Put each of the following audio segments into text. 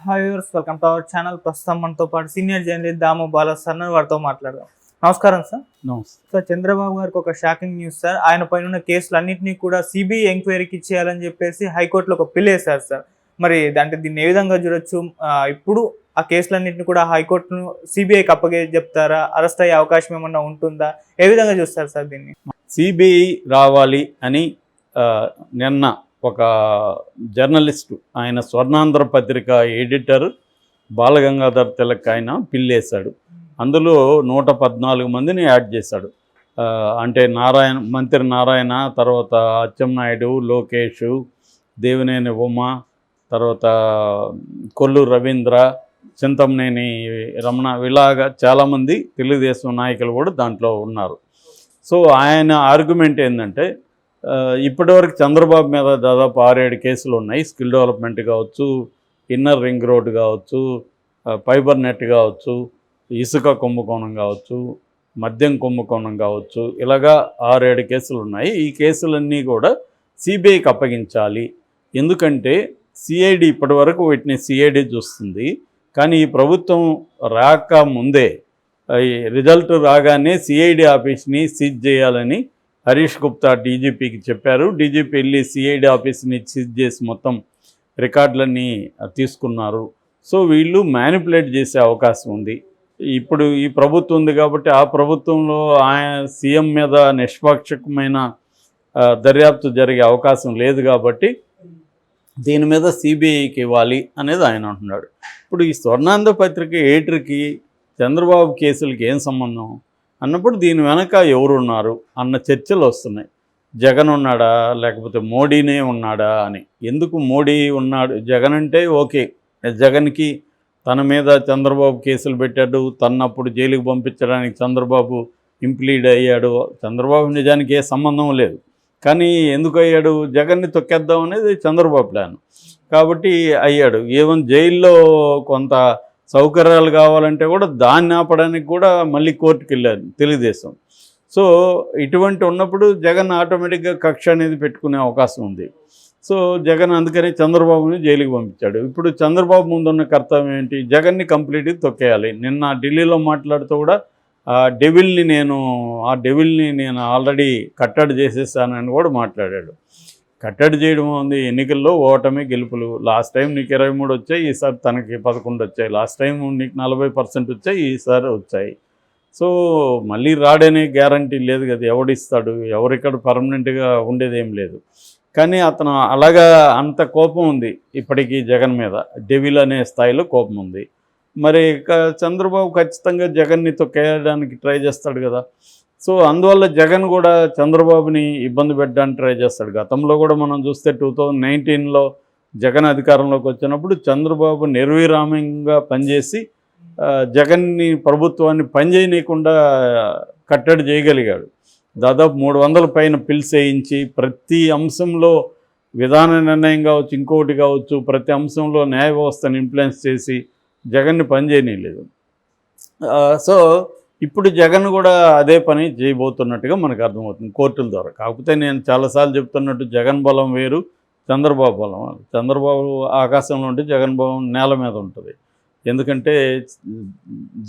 Hi viewers, welcome to our channel. ప్రస్తుతం మనతో పాటు సీనియర్ జర్నలిస్ట్ దాము బాలా సార్ వారితో మాట్లాడదాం. నమస్కారం సార్. నమస్తే సార్, చంద్రబాబు గారికి ఒక షాకింగ్ న్యూస్ సార్. ఆయన పైన ఉన్న కేసులన్నింటినీ కూడా సిబిఐ ఎంక్వైరీకి ఇచ్చేయాలని చెప్పేసి హైకోర్టులో ఒక పిల్ వేశారు సార్. మరి దీన్ని ఏ విధంగా చూడొచ్చు? ఇప్పుడు ఆ కేసులన్నింటినీ కూడా హైకోర్టును సిబిఐకి అప్పగే చెప్తారా? అరెస్ట్ అయ్యే అవకాశం ఏమన్నా ఉంటుందా? ఏ విధంగా చూస్తారు సార్ దీన్ని? సిబిఐ రావాలి అని నిన్న ఒక జర్నలిస్టు, ఆయన స్వర్ణాంధ్ర పత్రిక ఎడిటర్ బాలగంగాధర్ తిలక్ ఆయన పిల్లేశాడు. అందులో 114 మందిని యాడ్ చేశాడు. అంటే మంత్రి నారాయణ, తర్వాత అచ్చెన్నాయుడు, లోకేష్, దేవినేని ఉమ, తర్వాత కొల్లు రవీంద్ర, చింతమనేని రమణ, ఇలాగా చాలామంది తెలుగుదేశం నాయకులు కూడా దాంట్లో ఉన్నారు. సో ఆయన ఆర్గ్యుమెంట్ ఏంటంటే, ఇప్పటివరకు చంద్రబాబు మీద దాదాపు 6-7 కేసులు ఉన్నాయి. స్కిల్ డెవలప్మెంట్ కావచ్చు, ఇన్నర్ రింగ్ రోడ్ కావచ్చు, ఫైబర్ నెట్ కావచ్చు, ఇసుక కుంభకోణం కావచ్చు, మద్యం కుంభకోణం కావచ్చు, ఇలాగా 6-7 కేసులు ఉన్నాయి. ఈ కేసులన్నీ కూడా సిబిఐకి అప్పగించాలి. ఎందుకంటే సిఐడి ఇప్పటివరకు వీటిని సిఐడి చూస్తుంది. కానీ ఈ ప్రభుత్వం రాక ముందే, ఈ రిజల్ట్ రాగానే సిఐడి ఆఫీస్ని సీజ్ చేయాలని హరీష్ గుప్తా డీజీపీకి చెప్పారు. డీజీపీ వెళ్ళి సిఐడి ఆఫీస్ని సీజ్ చేసి మొత్తం రికార్డులన్నీ తీసుకున్నారు. సో వీళ్ళు మ్యానిపులేట్ చేసే అవకాశం ఉంది. ఇప్పుడు ఈ ప్రభుత్వం ఉంది కాబట్టి ఆ ప్రభుత్వంలో ఆయన సీఎం మీద నిష్పాక్షికమైన దర్యాప్తు జరిగే అవకాశం లేదు కాబట్టి దీని మీద సిబిఐకి ఇవ్వాలి అనేది ఆయన అంటున్నాడు. ఇప్పుడు ఈ స్వర్ణాంధ్ర పత్రిక ఎడిటర్కి చంద్రబాబు కేసులకి ఏం సంబంధం అన్నప్పుడు దీని వెనక ఎవరున్నారు అన్న చర్చలు వస్తున్నాయి. జగన్ ఉన్నాడా లేకపోతే మోడీనే ఉన్నాడా అని. ఎందుకు మోడీ ఉన్నాడు? జగన్ అంటే ఓకే, జగన్కి తన మీద చంద్రబాబు కేసులు పెట్టాడు, తన్నప్పుడు జైలుకి పంపించడానికి చంద్రబాబు ఇంప్లీడ్ అయ్యాడు. చంద్రబాబు నిజానికి ఏ సంబంధం లేదు, కానీ ఎందుకు అయ్యాడు? జగన్ని తొక్కేద్దాం అనేది చంద్రబాబు ప్లాన్ కాబట్టి అయ్యాడు. ఈవెన్ జైల్లో కొంత సౌకర్యాలు కావాలంటే కూడా దాన్ని ఆపడానికి కూడా మళ్ళీ కోర్టుకు వెళ్ళారు తెలుగుదేశం. సో ఇటువంటి ఉన్నప్పుడు జగన్ ఆటోమేటిక్గా కక్ష అనేది పెట్టుకునే అవకాశం ఉంది. సో జగన్ అందుకని చంద్రబాబుని జైలుకి పంపించాడు. ఇప్పుడు చంద్రబాబు ముందున్న కర్తవ్యం ఏంటి? జగన్ని కంప్లీట్గా తొక్కేయాలి. నిన్న ఢిల్లీలో మాట్లాడుతూ కూడా ఆ డెవిల్ని నేను ఆల్రెడీ కట్టడి చేసేసానని కూడా మాట్లాడాడు. కట్టడి చేయడం ఉంది. ఎన్నికల్లో ఓటమి గెలుపులు. లాస్ట్ టైం నీకు 23 వచ్చాయి, ఈసారి తనకి 11 వచ్చాయి. లాస్ట్ టైం నీకు 40% వచ్చాయి, ఈసారి వచ్చాయి. సో మళ్ళీ రాడనే గ్యారంటీ లేదు కదా, ఎవడిస్తాడు? ఎవరిక్కడ పర్మనెంట్గా ఉండేది ఏం లేదు. కానీ అతను అలాగా అంత కోపం ఉంది ఇప్పటికీ జగన్ మీద, డెవిల్ అనే స్థాయిలో కోపం ఉంది. మరి చంద్రబాబు ఖచ్చితంగా జగన్ని తొక్కేయడానికి ట్రై చేస్తాడు కదా. సో అందువల్ల జగన్ కూడా చంద్రబాబుని ఇబ్బంది పెట్టడానికి ట్రై చేస్తాడు. గతంలో కూడా మనం చూస్తే 2019లో జగన్ అధికారంలోకి వచ్చినప్పుడు చంద్రబాబు నిర్విరామంగా పనిచేసి జగన్ని ప్రభుత్వాన్ని పనిచేయనీయకుండా కట్టడి చేయగలిగాడు. దాదాపు 300 పైన పిల్స్ వేయించి ప్రతి అంశంలో విధాన నిర్ణయం కావచ్చు, ఇంకోటి కావచ్చు, ప్రతి అంశంలో న్యాయ వ్యవస్థను ఇన్ఫ్లుయెన్స్ చేసి జగన్ని పనిచేయనీయలేదు. సో ఇప్పుడు జగన్ కూడా అదే పని చేయబోతున్నట్టుగా మనకు అర్థమవుతుంది కోర్టుల ద్వారా. కాకపోతే నేను చాలాసార్లు చెప్తున్నట్టు జగన్ బలం వేరు, చంద్రబాబు బలం. చంద్రబాబు ఆకాశంలో ఉంటే జగన్ బలం నేల మీద ఉంటుంది. ఎందుకంటే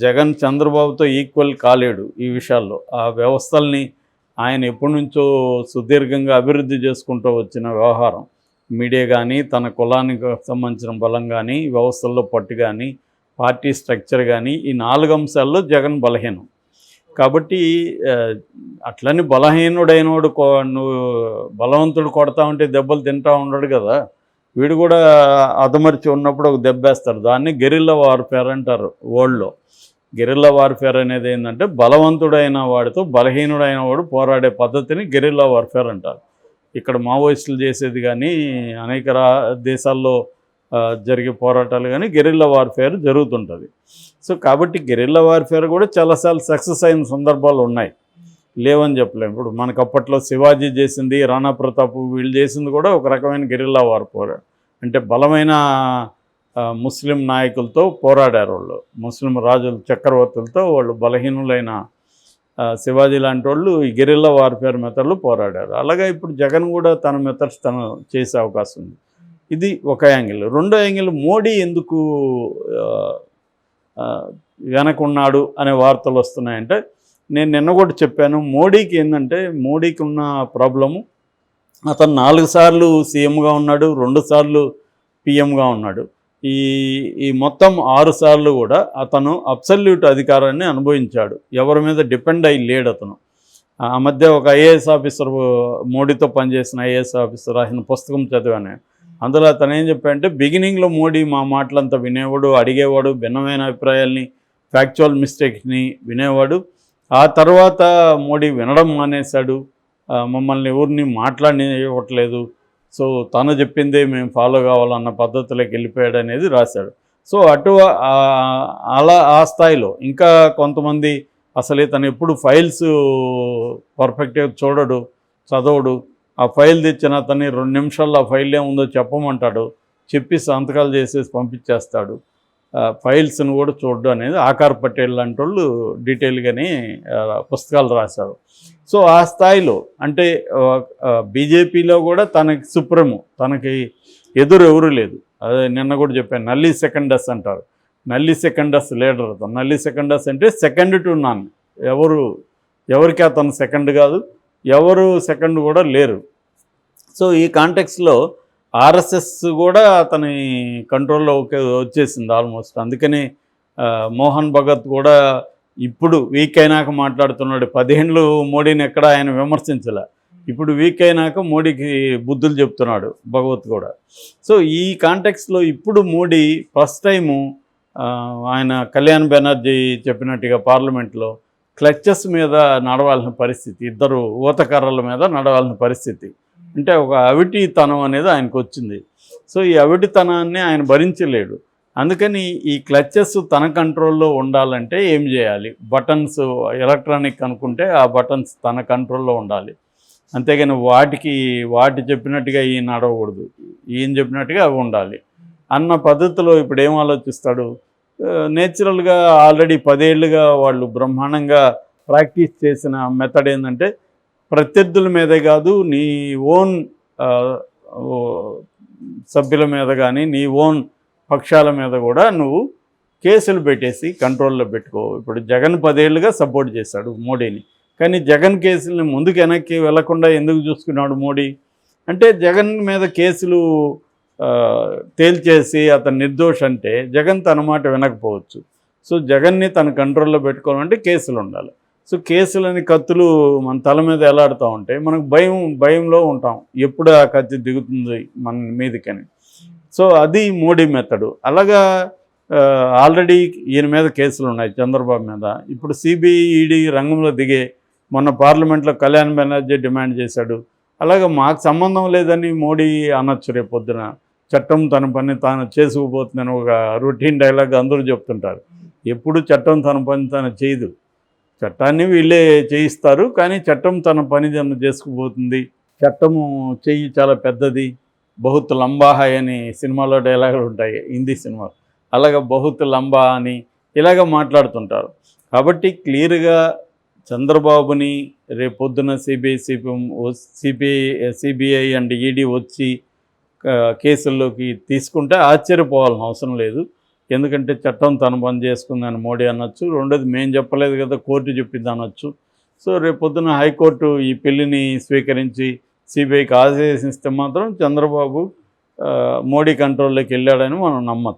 జగన్ చంద్రబాబుతో ఈక్వల్ కాలేడు ఈ విషయాల్లో. ఆ వ్యవస్థల్ని ఆయన ఎప్పటి నుంచో సుదీర్ఘంగా అభివృద్ధి చేసుకుంటూ వచ్చిన వ్యవహారం. మీడియా కానీ, తన కులానికి సంబంధించిన బలం కానీ, వ్యవస్థల్లో పట్టు కానీ, పార్టీ స్ట్రక్చర్ కానీ, ఈ 4 అంశాల్లో జగన్ బలహీనం. కాబట్టి అట్లని బలహీనుడైనవాడు నువ్వు బలవంతుడు కొడతా ఉంటే దెబ్బలు తింటూ ఉండడు కదా. వీడు కూడా అదమర్చి ఉన్నప్పుడు ఒక దెబ్బేస్తాడు. దాన్ని గెరిల్లా వార్ఫేర్ అంటారు వరల్డ్లో. గెరిల్లా వార్ఫేర్ అనేది ఏంటంటే బలవంతుడైన వాడితో బలహీనుడైన వాడు పోరాడే పద్ధతిని గెరిల్లా వార్ఫేర్ అంటారు. ఇక్కడ మావోయిస్టులు చేసేది కానీ, అనేక దేశాల్లో జరిగే పోరాటాలు కానీ గెరిల్లా వార్ఫేర్ జరుగుతుంటుంది. సో కాబట్టి గెరిల్లా వార్ఫేర్ కూడా చాలాసార్లు సక్సెస్ అయిన సందర్భాలు ఉన్నాయి, లేవని చెప్పలేము. ఇప్పుడు మనకు అప్పట్లో శివాజీ చేసింది, రాణా ప్రతాప్ వీళ్ళు చేసింది కూడా ఒక రకమైన గెరిల్లా వార్ఫేర్. అంటే బలమైన ముస్లిం నాయకులతో పోరాడారు వాళ్ళు, ముస్లిం రాజులు చక్రవర్తులతో. వాళ్ళు బలహీనులైన శివాజీ లాంటి వాళ్ళు ఈ గెరిల్లా వార్ఫేర్ మెథడ్లు పోరాడారు. అలాగే ఇప్పుడు జగన్ కూడా తన మెథడ్స్ తను చేసే అవకాశం ఉంది. ఇది ఒక యాంగిల్. రెండో యాంగిల్ మోడీ ఎందుకు ఆ, ఆ, వెనకున్నాడు అనే వార్తలు వస్తున్నాయంటే, నేను నిన్న కూడా చెప్పాను, మోడీకి ఏంటంటే మోడీకి ఉన్న ప్రాబ్లము, అతను 4 సార్లు సీఎంగా ఉన్నాడు, 2 సార్లు పిఎంగా ఉన్నాడు. ఈ ఈ మొత్తం 6 సార్లు కూడా అతను అబ్సల్యూట్ అధికారాన్ని అనుభవించాడు. ఎవరి మీద డిపెండ్ అయ్యి లేడు అతను. ఆ మధ్య ఒక ఐఏఎస్ ఆఫీసర్, మోడీతో పనిచేసిన ఐఏఎస్ ఆఫీసర్ రాసిన పుస్తకం చదివాను. అందులో అతను ఏం చెప్పాడంటే, బిగినింగ్లో మోడీ మా మాటలంతా వినేవాడు, అడిగేవాడు, భిన్నమైన అభిప్రాయాల్ని, ఫ్యాక్చువల్ మిస్టేక్స్ని వినేవాడు. ఆ తర్వాత మోడీ వినడం మానేశాడు, మమ్మల్ని ఎవరిని మాట్లాడనివ్వట్లేదు, సో తను చెప్పిందే మేము ఫాలో కావాలన్న పద్ధతిలోకి వెళ్ళిపోయాడు అనేది రాశాడు. సో అలా ఆ స్థాయిలో ఇంకా కొంతమంది అసలు ఇతను ఎప్పుడు ఫైల్స్ పర్ఫెక్ట్గా చూడడు, చదవడు. ఆ ఫైల్ తెచ్చిన అతన్ని 2 నిమిషాల్లో ఆ ఫైల్ ఏముందో చెప్పమంటాడు, చెప్పి సంతకాలు చేసేసి పంపించేస్తాడు. ఫైల్స్ను కూడా చూడడం అనేది ఆకార్ పటేల్ లాంటి వాళ్ళు డీటెయిల్గానే పుస్తకాలు రాశారు. సో ఆ స్థాయిలో అంటే బీజేపీలో కూడా తనకి సుప్రీము, తనకి ఎదురు ఎవరు లేదు. అదే నిన్న కూడా చెప్పాను, నల్లి సెకండస్ అంటారు. నల్లి సెకండస్ లీడర్ అతను. నల్లి సెకండస్ అంటే సెకండ్ టు నన్, ఎవరికి అతను సెకండ్ కాదు, ఎవరు సెకండ్ కూడా లేరు. సో ఈ కాంటెక్స్లో ఆర్ఎస్ఎస్ కూడా అతని కంట్రోల్లో వచ్చేసింది ఆల్మోస్ట్. అందుకని మోహన్ భగత్ కూడా ఇప్పుడు వీక్ అయినాక మాట్లాడుతున్నాడు. 10 ఏళ్ళు మోడీని ఎక్కడ ఆయన విమర్శించలే, ఇప్పుడు వీక్ అయినాక మోడీకి బుద్ధులు చెప్తున్నాడు భగవత్ కూడా. సో ఈ కాంటెక్స్లో ఇప్పుడు మోడీ ఫస్ట్ టైము ఆయన కళ్యాణ్ బెనర్జీ చెప్పినట్టుగా పార్లమెంట్లో క్లచెస్ మీద నడవాల్సిన పరిస్థితి, ఇద్దరు ఊతకర్రల మీద నడవాల్సిన పరిస్థితి, అంటే ఒక అవిటితనం అనేది ఆయనకు వచ్చింది. సో ఈ అవిటితనాన్ని ఆయన భరించలేడు. అందుకని ఈ క్లచెస్ తన కంట్రోల్లో ఉండాలంటే ఏం చేయాలి? బటన్స్ ఎలక్ట్రానిక్ అనుకుంటే ఆ బటన్స్ తన కంట్రోల్లో ఉండాలి, అంతేగాని వాటి చెప్పినట్టుగా ఈయన నడవకూడదు, ఈయన చెప్పినట్టుగా అవి ఉండాలి అన్న పద్ధతిలో ఇప్పుడు ఏం ఆలోచిస్తాడు? నేచురల్గా ఆల్రెడీ 10 ఏళ్ళుగా వాళ్ళు బ్రహ్మాండంగా ప్రాక్టీస్ చేసిన మెథడ్ ఏంటంటే, ప్రత్యర్థుల మీదే కాదు, నీ ఓన్ సభ్యుల మీద కానీ, నీ ఓన్ పక్షాల మీద కూడా నువ్వు కేసులు పెట్టేసి కంట్రోల్లో పెట్టుకో. ఇప్పుడు జగన్ 10 ఏళ్ళుగా సపోర్ట్ చేశాడు మోడీని, కానీ జగన్ కేసుల్ని ముందుకు వెనక్కి వెళ్లకుండా ఎందుకు చూసుకున్నాడు మోడీ అంటే, జగన్ మీద కేసులు తేల్చేసి అతను నిర్దోష్ అంటే జగన్ తన మాట వినకపోవచ్చు. సో జగన్ని తన కంట్రోల్లో పెట్టుకోవాలంటే కేసులు ఉండాలి. సో కేసులని, కత్తులు మన తల మీద ఎలాడుతూ ఉంటాయి, మనకు భయంలో ఉంటాం, ఎప్పుడు ఆ కత్తి దిగుతుంది మన మీదకని. సో అది మోడీ మెథడు. అలాగా ఆల్రెడీ ఈయన మీద కేసులు ఉన్నాయి, చంద్రబాబు మీద. ఇప్పుడు సిబిఐ, ఈడీ రంగంలో దిగే మొన్న పార్లమెంట్లో కళ్యాణ్ బెనర్జీ డిమాండ్ చేశాడు. అలాగే మాకు సంబంధం లేదని మోడీ అనొచ్చు రేపు పొద్దున. చట్టం తన పని తాను చేసుకుపోతుందని ఒక రొటీన్ డైలాగ్ అందరూ చెప్తుంటారు. ఎప్పుడు చట్టం తన పని తాను చేయదు, చట్టాన్ని వీళ్ళే చేయిస్తారు, కానీ చట్టం తన పని తను చేసుకుపోతుంది. చట్టము చెయ్యి చాలా పెద్దది, బహుత్ లంబా హై అని సినిమాలో డైలాగులు ఉంటాయి, హిందీ సినిమాలు. అలాగే బహుత్ లంబా అని ఇలాగ మాట్లాడుతుంటారు. కాబట్టి క్లియర్గా చంద్రబాబుని రేపొద్దున సిబిఐ అండ్ ఈడీ వచ్చి కేసుల్లోకి తీసుకుంటే ఆశ్చర్యపోవాల్సిన అవసరం లేదు. ఎందుకంటే చట్టం తన పని చేసుకుందని మోడీ అనొచ్చు, రెండోది మేము చెప్పలేదు కదా కోర్టు చెప్పింది అనొచ్చు. సో రేపొద్దున హైకోర్టు ఈ పిల్లిని స్వీకరించి సిబిఐకి ఆదేశిస్తే మాత్రం చంద్రబాబు మోడీ కంట్రోల్లోకి వెళ్ళాడని మనం నమ్మచ్చు.